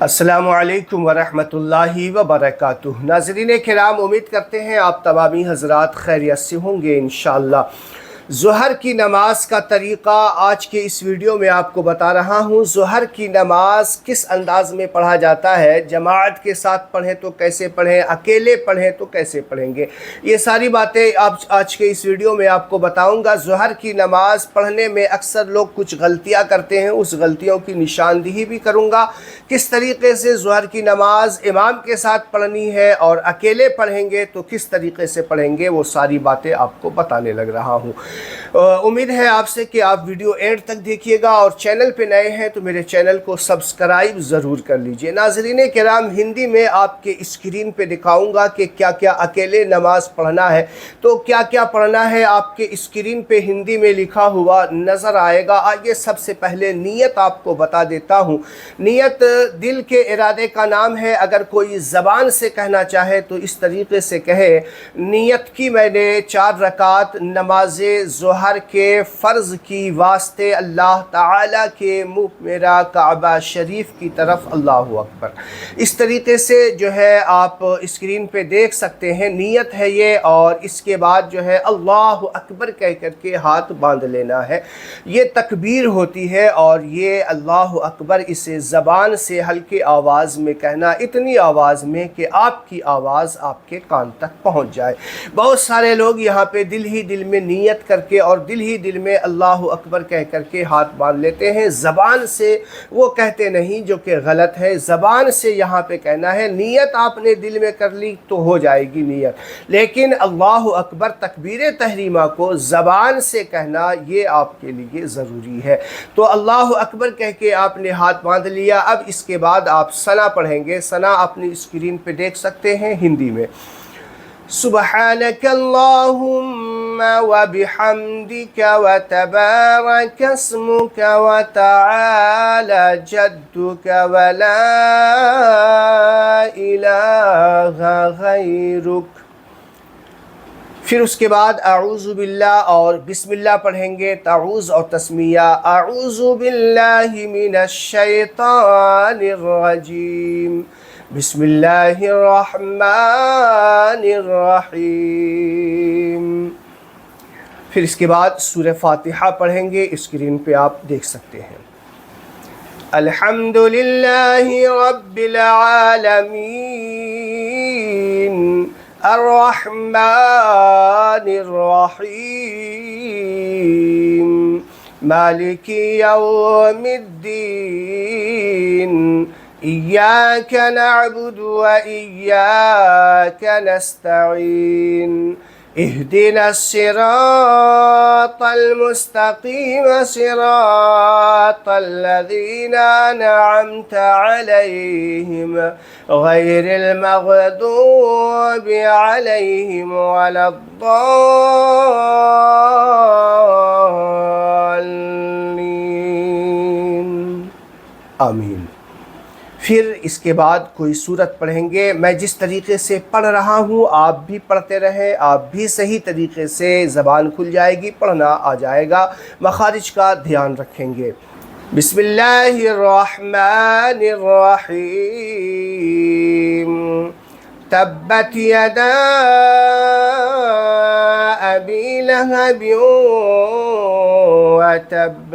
अस्सलामुअलैकुम वरहमतुल्लाहि वबरकातुह। नाज़रीन किराम, उम्मीद करते हैं आप तमामी हज़रात खैरियत से होंगे इंशाअल्लाह। ज़ोहर की नमाज का तरीक़ा आज के इस वीडियो में आपको बता रहा हूँ। ज़ोहर की नमाज किस अंदाज़ में पढ़ा जाता है, जमात के साथ पढ़ें तो कैसे पढ़ें, अकेले पढ़ें तो कैसे पढ़ेंगे, ये सारी बातें आज के इस वीडियो में आपको बताऊँगा। ज़ोहर की नमाज पढ़ने में अक्सर लोग कुछ गलतियाँ करते हैं, उस गलतियों की निशानदेही भी करूँगा। किस तरीक़े से ज़ोहर की नमाज इमाम के साथ पढ़नी है और अकेले पढ़ेंगे तो किस तरीक़े से पढ़ेंगे, वो सारी बातें आपको बताने लग रहा हूँ। उम्मीद है आपसे कि आप वीडियो एंड तक देखिएगा और चैनल पे नए हैं तो मेरे चैनल को सब्सक्राइब ज़रूर कर लीजिए। नाज़रीन किराम, हिंदी में आपके स्क्रीन पे दिखाऊंगा कि क्या क्या अकेले नमाज पढ़ना है, तो क्या क्या पढ़ना है आपके स्क्रीन पे हिंदी में लिखा हुआ नज़र आएगा। आइए सबसे पहले नियत आपको बता देता हूँ। नियत दिल के इरादे का नाम है। अगर कोई ज़बान से कहना चाहे तो इस तरीक़े से कहे, नियत की मैंने 4 रकात नमाज ज़ोहर के फ़र्ज़ की वास्ते अल्लाह ताला के मुँह मेरा काबा शरीफ की तरफ, अल्लाहु अकबर। इस तरीक़े से जो है आप स्क्रीन पे देख सकते हैं, नियत है ये। और इसके बाद जो है अल्लाहु अकबर कह करके हाथ बांध लेना है। ये तकबीर होती है और ये अल्लाहु अकबर इसे ज़बान से हल्के आवाज़ में कहना, इतनी आवाज़ में कि आपकी आवाज़ आपके कान तक पहुँच जाए। बहुत सारे लोग यहाँ पे दिल ही दिल में नियत करके और दिल ही दिल में अल्लाहु अकबर कह करके हाथ बांध लेते हैं, ज़बान से वो कहते नहीं, जो कि गलत है। ज़बान से यहाँ पे कहना है। नियत आपने दिल में कर ली तो हो जाएगी नियत, लेकिन अल्लाहु अकबर तकबीर तहरीमा को ज़बान से कहना ये आपके लिए ज़रूरी है। तो अल्लाहु अकबर कह के आपने हाथ बांध लिया। अब इसके बाद आप सना पढ़ेंगे। सना अपनी स्क्रीन पे देख सकते हैं हिंदी में। सुब्हानक अल्लाहुम्मा व बिहम्दिक व तबारक अस्मुक व तआला जद्दुक व ला इलाहा गैरुक। फिर उसके बाद अऊज़ु बिल्लाह और बिस्मिल्लाह पढ़ेंगे। ताऊज़ और तस्मिया। अऊज़ु बिल्लाहि मिनश शैतानिर रजीम, बिस्मिल्लाहिर रहमानिर रहीम। फिर इसके बाद सूरह फातिहा पढ़ेंगे। स्क्रीन पे आप देख सकते हैं। अल्हम्दुलिल्लाहि रब्बिल आलमीन, अर्रहमानिर रहीम, मालिकी यौमिद्दीन, इय्याक नअबुदु व इय्याक नस्तईन, इहदिनस सिरातल मुस्तकीम, सिरातल लज़ीना अनअमत अलैहिम, गैरिल मग़दूबि अलैहिम वलद्दाल्लीन। आमीन। फिर इसके बाद कोई सूरत पढ़ेंगे। मैं जिस तरीक़े से पढ़ रहा हूँ आप भी पढ़ते रहें, आप भी सही तरीक़े से ज़बान खुल जाएगी, पढ़ना आ जाएगा। मखारिज का ध्यान रखेंगे। बिस्मिल्लाहिर्रहमानिर्रहीम, तब्बत यदा अबी लहब व तब,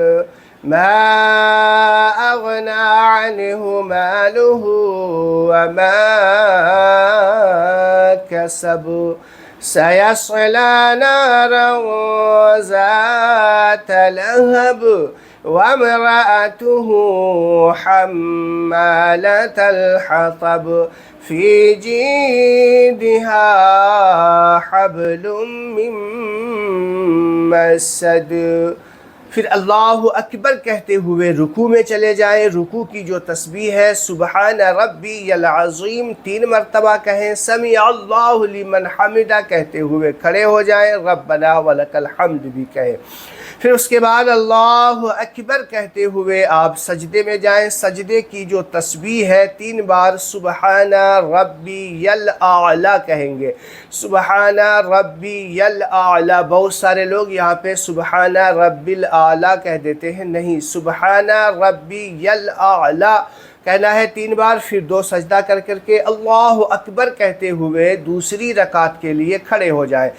मा अग़ना अन्हु मालुहु व मा कसब, सयस्ला नारन ज़ात लहब व इम्रअतुहु हम्मालतल हतब, फ़ी जीदिहा हब्लुम मिन मसद। फिर अल्लाहु अकबर कहते हुए रुकू में चले जाएं। रुकू की जो तस्बीह है, सुबहान रब्बियल अज़ीम 3 मरतबा कहें। समी अल्लाहु लिमन हमिदा कहते हुए खड़े हो जाएं। रब्बना वलकल हम्द भी कहें। फिर उसके बाद अल्लाहु अकबर कहते हुए आप सजदे में जाएं। सजदे की जो तस्बीह है 3 बार सुबहाना रब्बियल आला कहेंगे। सुबहाना रब्बियल आला। बहुत सारे लोग यहाँ पे सुबहाना रब्बिल आला कह देते हैं, नहीं, सुबहाना रब्बियल आला کہنا ہے 3 بار، پھر 2 سجدہ کر کے اللہ اکبر کہتے ہوئے دوسری رکعت کے لیے کھڑے ہو جائیں۔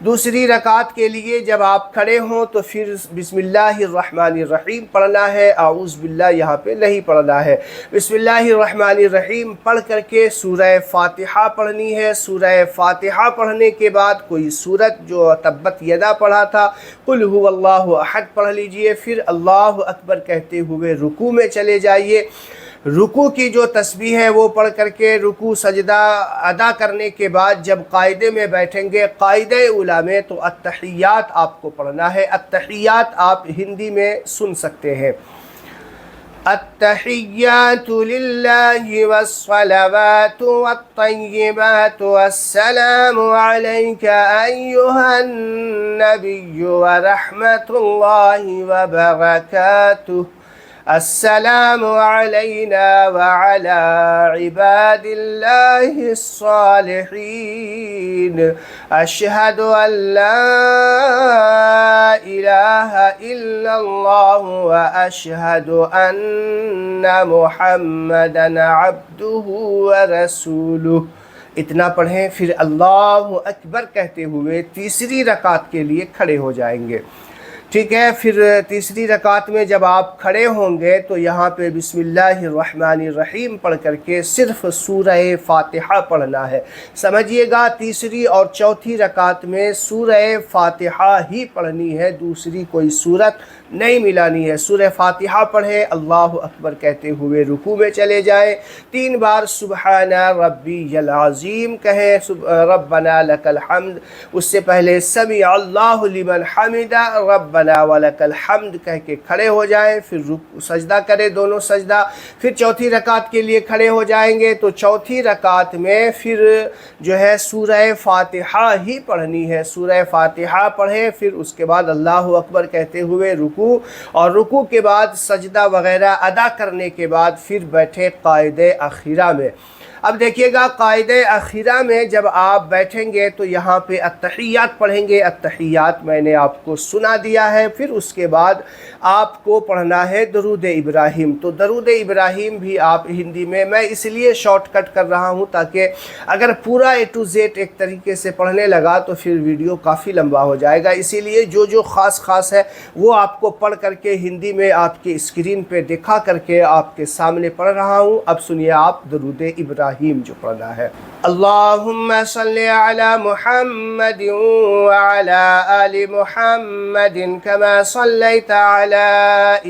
دوسری رکعت کے لیے جب آپ کھڑے ہوں تو پھر بسم اللہ الرحمن الرحیم پڑھنا ہے، اعوذ باللہ یہاں پہ نہیں پڑھنا ہے۔ بسم اللہ الرحمن الرحیم پڑھ کر کے سورہ فاتحہ پڑھنی ہے۔ سورہ فاتحہ پڑھنے کے بعد کوئی سورت جو تبت یدا پڑھا تھا، قل هو اللہ احد پڑھ لیجئے، پھر اللہ اکبر کہتے ہوئے رکوع میں چلے جائیے۔ رکوع کی جو تسبیح ہے وہ پڑھ کر کے رکوع سجدہ ادا کرنے کے بعد جب قاعدے میں بیٹھیں گے، قاعدہ اولیٰ میں، تو التحیات آپ کو پڑھنا ہے۔ التحیات آپ ہندی میں سن سکتے ہیں۔ التحیات للہ والصلوات والطیبات والسلام علیک ایہا النبی ورحمت اللہ وبرکاتہ۔ السلام علینا وعلى عباد اللہ الصالحین، اشہد ان لا الہ الا اللہ واشہد ان محمدا عبدہ ورسولہ۔ اتنا پڑھیں، پھر اللہ اکبر کہتے ہوئے تیسری رکعت کے لیے کھڑے ہو جائیں گے۔ ٹھیک ہے، پھر تیسری رکعت میں جب آپ کھڑے ہوں گے تو یہاں پہ بسم اللہ الرحمن الرحیم پڑھ کر کے صرف سورہ فاتحہ پڑھنا ہے۔ سمجھیے گا، تیسری اور چوتھی رکعت میں سورہ فاتحہ ہی پڑھنی ہے، دوسری کوئی سورت نہیں ملانی ہے۔ سورہ فاتحہ پڑھیں، اللہ اکبر کہتے ہوئے رکوع میں چلے جائیں، 3 بار سبحان ربی العظیم کہیں، ربنا لک الحمد، اس سے پہلے سمع اللہ لمن حمدہ، ربنا ولک الحمد کہہ کے کھڑے ہو جائیں، پھر سجدہ کریں، دونوں سجدہ، پھر چوتھی رکعت کے لیے کھڑے ہو جائیں گے۔ تو چوتھی رکعت میں پھر جو ہے سورہ فاتحہ ہی پڑھنی ہے۔ سورہ فاتحہ پڑھیں، پھر اس کے بعد اللہ اکبر کہتے ہوئے رکوع، اور رکوع کے بعد سجدہ وغیرہ ادا کرنے کے بعد پھر بیٹھے قاعدہ اخیرہ میں۔ اب دیکھیے گا، قاعدہ اخیرہ میں جب آپ بیٹھیں گے تو یہاں پہ التحیات پڑھیں گے۔ التحیات میں نے آپ کو سنا دیا ہے، پھر اس کے بعد آپ کو پڑھنا ہے درود ابراہیم۔ تو درود ابراہیم بھی آپ ہندی میں اس لیے شارٹ کٹ کر رہا ہوں تاکہ اگر پورا A to Z ایک طریقے سے پڑھنے لگا تو پھر ویڈیو کافی لمبا ہو جائے گا، اسی لیے جو خاص ہے وہ آپ کو پڑھ کر کے ہندی میں آپ کے اسکرین پہ دکھا کر کے آپ کے سامنے پڑھ رہا ہوں۔ اب سنیے آپ درود ابراہیم جو پڑھنا ہے۔ اللہم صلی علی محمد وعلی آل محمد کما صلیت علی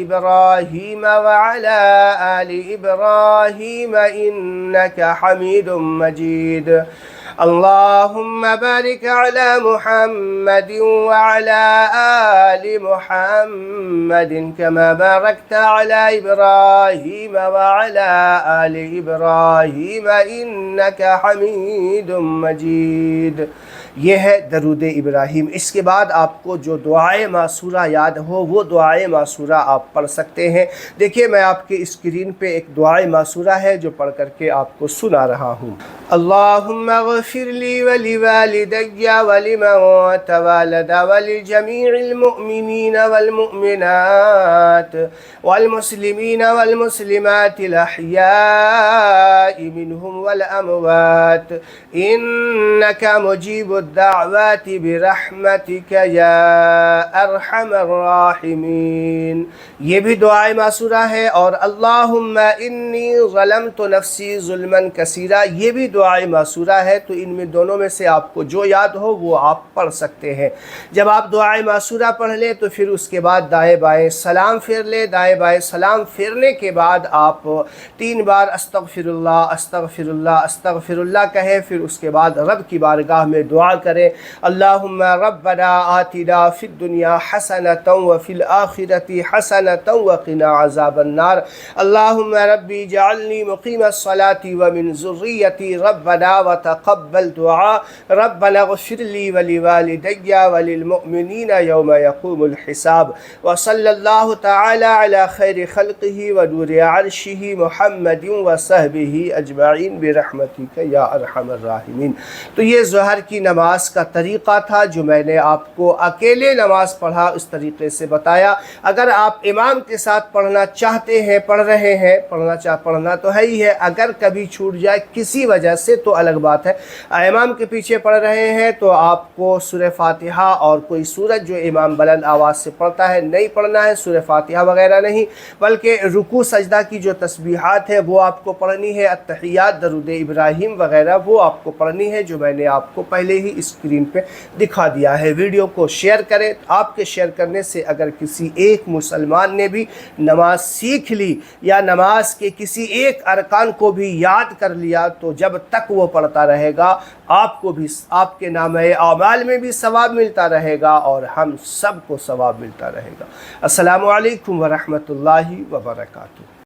ابراہیم وعلی آل ابراہیم انک حمید مجید۔ اللہم بارک علی محمد وعلی آل محمد کما بارکت علی ابراہیم وعلی آل ابراہیم انک حمید مجید۔ یہ ہے درود ابراہیم۔ اس کے بعد آپ کو جو دعائے معصورہ یاد ہو وہ دعائے معصورہ آپ پڑھ سکتے ہیں۔ دیکھیے، میں آپ کے اسکرین پہ ایک دعائے معصورہ ہے جو پڑھ کر کے آپ کو سنا رہا ہوں۔ اللہم اغفر لی ولوالدی ولمن تولد ولجمیع المؤمنین والمؤمنات والمسلمین والمسلمات الاحیاء منہم والاموات انک مجیب الدعوات برحمتک یا ارحم الراحمین۔ یہ بھی دعائے معصورہ ہے۔ اور اللہم انی ظلمت نفسی ظلما کثیرا، یہ بھی دعائے معصورہ ہے۔ تو ان میں دونوں میں سے آپ کو جو یاد ہو وہ آپ پڑھ سکتے ہیں۔ جب آپ دعائے معصورہ پڑھ لیں تو پھر اس کے بعد دائیں بائیں سلام پھیر لیں۔ دائیں بائیں سلام پھیرنے کے بعد آپ 3 بار استغفر اللہ استغفر اللہ استغفر اللہ کہیں، پھر اس کے بعد رب کی بارگاہ میں دعا کریں۔ اللہم ربنا آتنا فی الدنیا حسنۃ وفی الآخرۃ حسنۃ وقنا عذاب النار۔ اللہم ربی جعلنی مقیم الصلاۃ ومن ذریتی रब्बना व तक़ब्बल दुआ रब्बना इग़फ़िर ली व लिवालिदैया व लिलमुअमिनीना यौम यक़ूमुल हिसाब व सल्लल्लाहु तआला अला खैरि खल्क़िही व नूरि अर्शिही मुहम्मदिन व सहबिही अजमईन बिरहमतिका या अरहमर राहिमीन। तो ये ज़ोहर की नमाज का तरीक़ा था जो मैंने आपको अकेले नमाज पढ़ा इस तरीक़े से बताया। अगर आप इमाम के साथ पढ़ना चाहते हैं, पढ़ रहे हैं, पढ़ना तो है ही है, अगर कभी छूट जाए किसी वजह से तो अलग बात है। इमाम के पीछे पढ़ रहे हैं तो आपको सूरह फातिहा और कोई सूरत जो इमाम बुलंद आवाज़ से पढ़ता है नहीं पढ़ना है, सूरह फातिहा वगैरह नहीं, बल्कि रुकू सजदा की जो तस्बीहात है वो आपको पढ़नी है, अत्तहियात, दरूद इब्राहिम वगैरह वो आपको पढ़नी है, जो मैंने आपको पहले ही स्क्रीन पे दिखा दिया है। वीडियो को शेयर करें। आपके शेयर करने से अगर किसी एक मुसलमान ने भी नमाज सीख ली या नमाज के किसी एक अरकान को भी याद कर लिया तो जब तक वो पढ़ता रहेगा आपको भी, आपके नामे आमाल में भी सवाब मिलता रहेगा और हम सबको सवाब मिलता रहेगा। अस्सलामु अलैकुम व रहमतुल्लाहि व बरकातुहू।